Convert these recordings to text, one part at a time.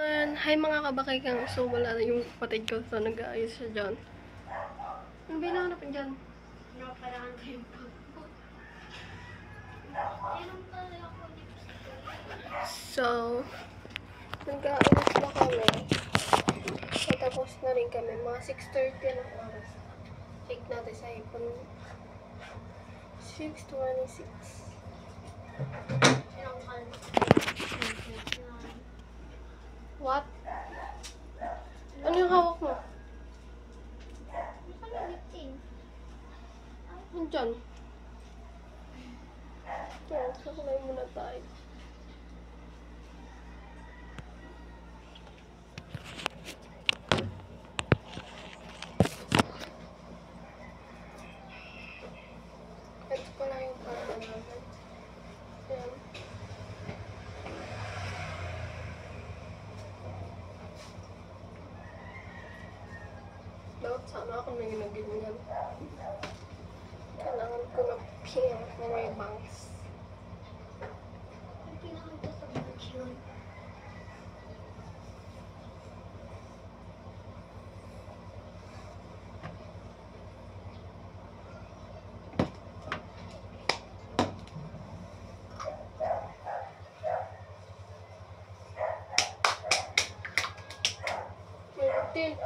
Hi mga kabakikang, so wala na yung kapatid ko, so nag-aayos siya dyan. Ano ba yung nahanapin dyan? Naparangan ko yung pagpo. So, nag-aayos na kami. So, tapos na rin kami, mga 6:30 ng oras. Check natin sa ipon. 6:26. What? Ano yung hawak mo? Nandyan. Yan, sakulay muna tayo. Ito ko na yung para namin. Yan. Dapat sana ako may ginagin yan. Kailangan ko ng pink na may bangs. Ang pinakanta sa vlog yun. Martin.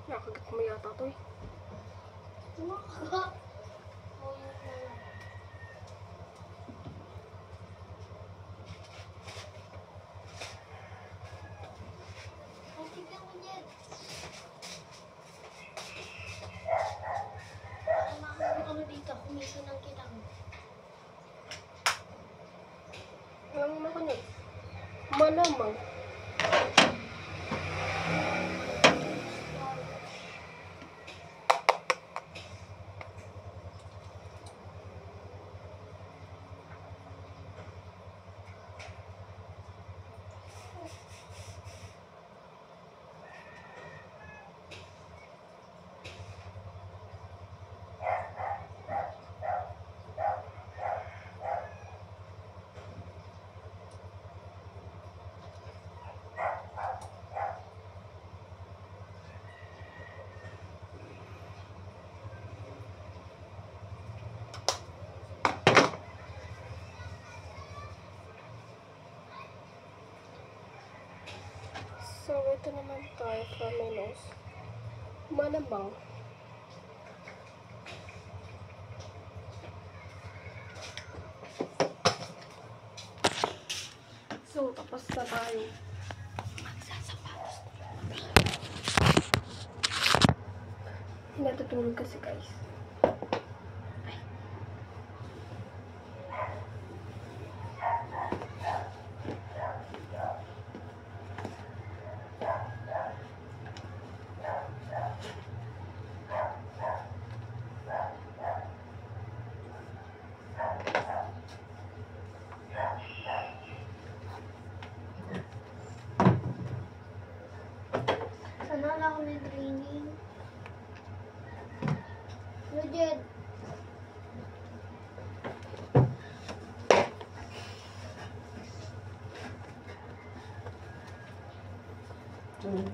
Nakagat mo yata ito eh. Tumaka. Ang tignan ko dyan. Ano dito? Kumisa ng kitang. Walang makunod. Malamang. So, ito naman tayo from my nose. Malamang. So, tapos na tayo. Magsasapatos na. Natutulog kasi guys. Ay. Sana wala ako may training. Rujed.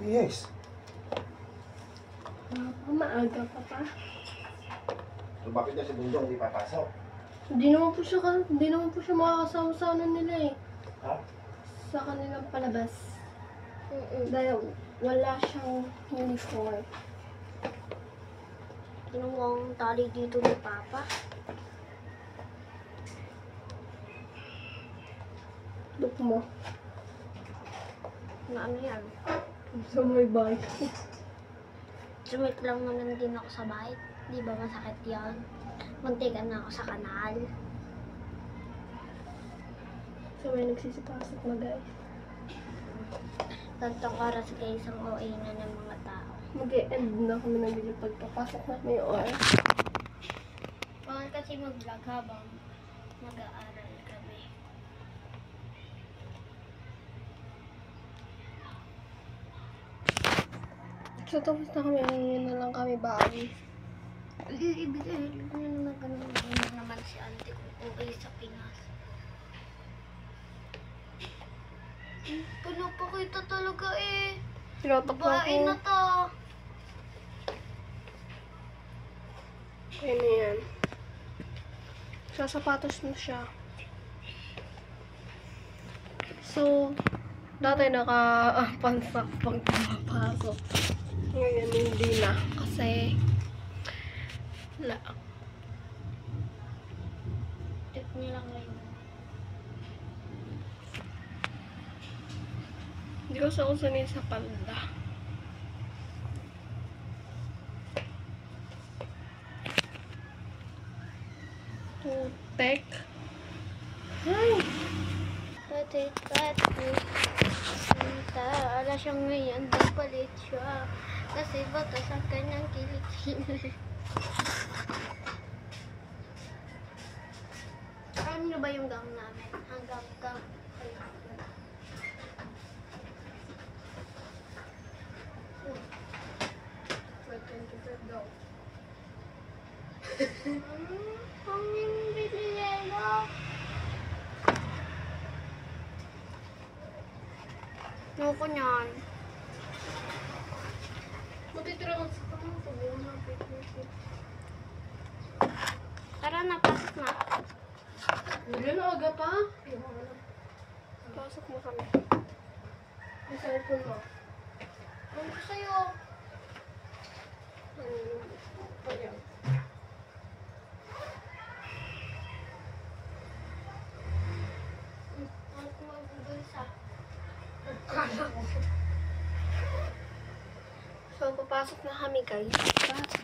Yes. Maaga pa pa. So bakit na si Bundong hindi papasok? Hindi naman po siya makakasama sa ano nila eh. Ha? Sa kanilang palabas. Dahil wala siyang uniform. Tinawang tali dito ni Papa. Look mo. Na ano yan? Sa may bahay. Sumit lang naman din ako sa bahay. Di ba masakit yan? Muntikan na ako sa kanal. So may nagsisipasok na guys. Gantong oras guys ang OA na ng mga tao. Mag-e-end na kami ng video pagpapasok na may oras. Bawal kasi mag-vlog habang mag-aaral kami. So tapos na kami, yun na lang kami bawi. Ibigay ko na naman ganun naman si auntie. ito talaga eh. Tinotok na Babae na ko. to. Kaya na yan. Sasapatos na siya. So, dati naka-pansak pag pumapasok. Ngayon, hindi na. Kasi, wala. Tip niya lang ngayon. Hindi ko sa sanay sa palda. Tutek. Ay! Ala siya ngayon, palit siya. Kasi batas ang kanyang kilikili. Alam niyo ba yung gown namin? Hanggang gown. Ang bililelo. Ayoko niyan. Matitira ka sa kamang sabihin na. Tara na, pasok na. Hindi na aga pa. Pasok mo kami. Ang cellphone mo. Ano ko sa'yo? Ayan. Ano ko magbubulsa? So, papasok na kami guys. Pasok.